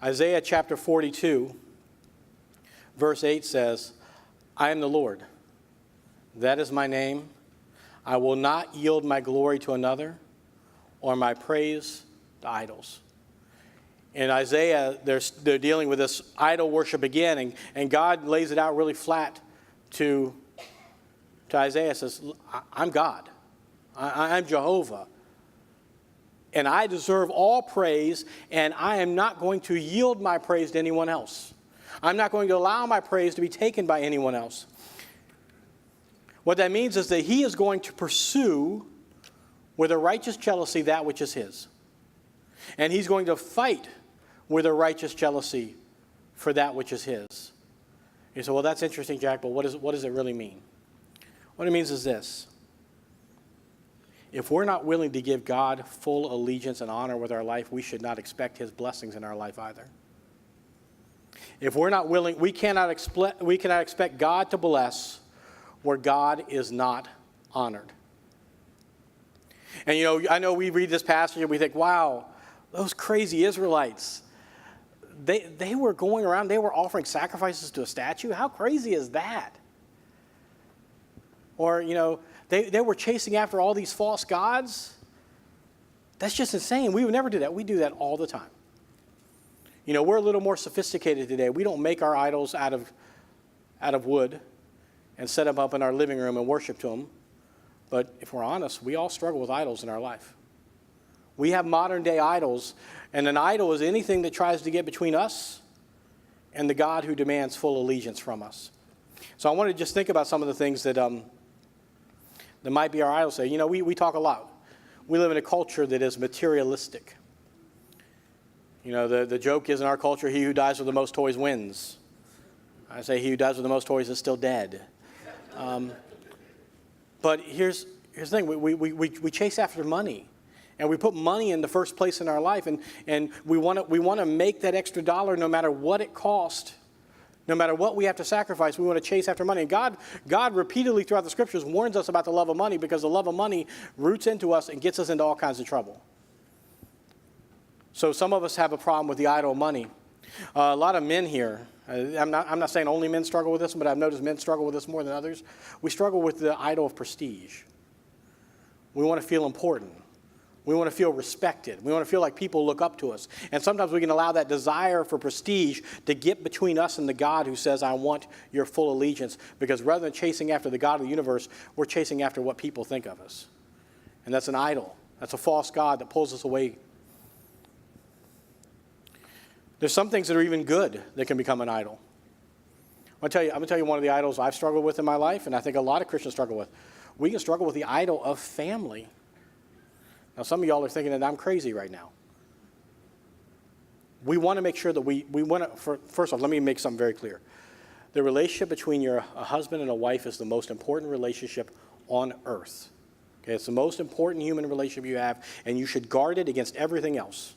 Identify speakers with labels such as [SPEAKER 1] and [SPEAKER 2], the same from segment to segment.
[SPEAKER 1] Isaiah chapter 42, verse 8 says, I am the Lord. That is my name. I will not yield my glory to another or my praise to idols. In Isaiah, they're dealing with this idol worship again, and God lays it out really flat to Isaiah. Says, I'm God. I'm Jehovah. And I deserve all praise, and I am not going to yield my praise to anyone else. I'm not going to allow my praise to be taken by anyone else. What that means is that he is going to pursue with a righteous jealousy that which is his. And he's going to fight with a righteous jealousy for that which is his. You say, well, that's interesting, Jack, but what does it really mean? What it means is this. If we're not willing to give God full allegiance and honor with our life, we should not expect his blessings in our life either. If we're not willing, we cannot expect God to bless where God is not honored. And I know we read this passage and we think, wow, those crazy Israelites, they were going around, they were offering sacrifices to a statue. How crazy is that? Or, they were chasing after all these false gods. That's just insane. We would never do that. We do that all the time. We're a little more sophisticated today. We don't make our idols out of wood and set them up in our living room and worship to them. But if we're honest, we all struggle with idols in our life. We have modern day idols, and an idol is anything that tries to get between us and the God who demands full allegiance from us. So I want to just think about some of the things that might be our idols. We talk a lot. We live in a culture that is materialistic. The joke is in our culture, he who dies with the most toys wins. I say he who dies with the most toys is still dead. But here's the thing. We chase after money. And we put money in the first place in our life. And we want to make that extra dollar no matter what it costs. No matter what we have to sacrifice, we want to chase after money. And God repeatedly throughout the scriptures warns us about the love of money, because the love of money roots into us and gets us into all kinds of trouble. So some of us have a problem with the idol of money. A lot of men here, I'm not saying only men struggle with this, but I've noticed men struggle with this more than others. We struggle with the idol of prestige. We want to feel important. We want to feel respected. We want to feel like people look up to us. And sometimes we can allow that desire for prestige to get between us and the God who says, I want your full allegiance. Because rather than chasing after the God of the universe, we're chasing after what people think of us. And that's an idol. That's a false God that pulls us away. There's some things that are even good that can become an idol. I'm going to tell you one of the idols I've struggled with in my life, and I think a lot of Christians struggle with. We can struggle with the idol of family. Now, some of y'all are thinking that I'm crazy right now. We want to make sure that we want to, first off, let me make something very clear. The relationship between a husband and a wife is the most important relationship on earth. Okay, it's the most important human relationship you have, and you should guard it against everything else.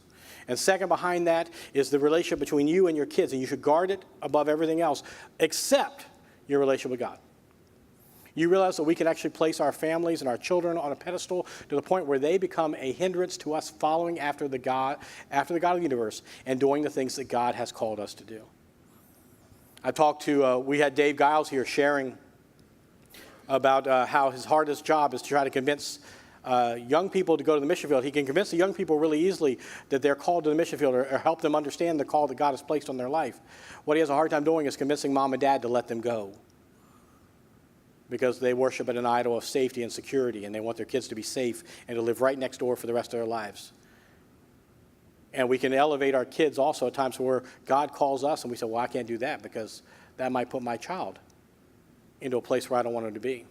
[SPEAKER 1] And second behind that is the relationship between you and your kids, and you should guard it above everything else, except your relationship with God. You realize that we can actually place our families and our children on a pedestal to the point where they become a hindrance to us following after the God of the universe and doing the things that God has called us to do. We had Dave Giles here sharing about how his hardest job is to try to convince young people to go to the mission field. He can convince the young people really easily that they're called to the mission field, or help them understand the call that God has placed on their life. What he has a hard time doing is convincing mom and dad to let them go, because they worship at an idol of safety and security, and they want their kids to be safe and to live right next door for the rest of their lives. And we can elevate our kids also at times where God calls us and we say, well, I can't do that because that might put my child into a place where I don't want him to be.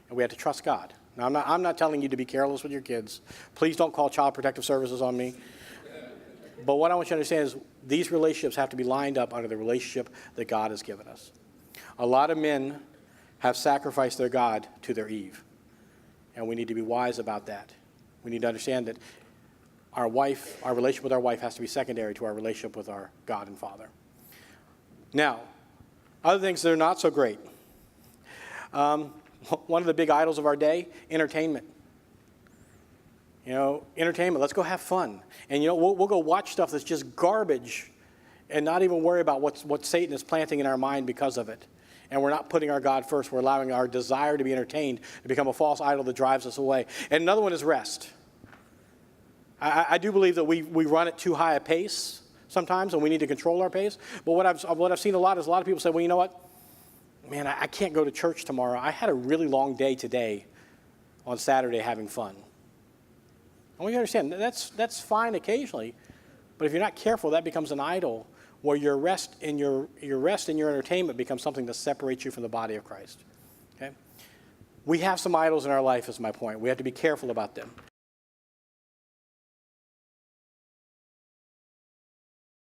[SPEAKER 1] And we have to trust God. Now, I'm not telling you to be careless with your kids. Please don't call Child Protective Services on me. But what I want you to understand is these relationships have to be lined up under the relationship that God has given us. A lot of men have sacrificed their God to their Eve. And we need to be wise about that. We need to understand that our relationship with our wife has to be secondary to our relationship with our God and Father. Now, other things that are not so great. One of the big idols of our day, entertainment. Entertainment, let's go have fun. And we'll go watch stuff that's just garbage. and not even worry about what Satan is planting in our mind because of it. And we're not putting our God first. We're allowing our desire to be entertained to become a false idol that drives us away. And another one is rest. I do believe that we run at too high a pace sometimes, and we need to control our pace. But what I've seen a lot is a lot of people say, well, you know what? Man, I can't go to church tomorrow. I had a really long day today on Saturday having fun. I want you to understand, that's fine occasionally. But if you're not careful, that becomes an idol where your rest and your entertainment becomes something that separates you from the body of Christ. Okay? We have some idols in our life, is my point. We have to be careful about them.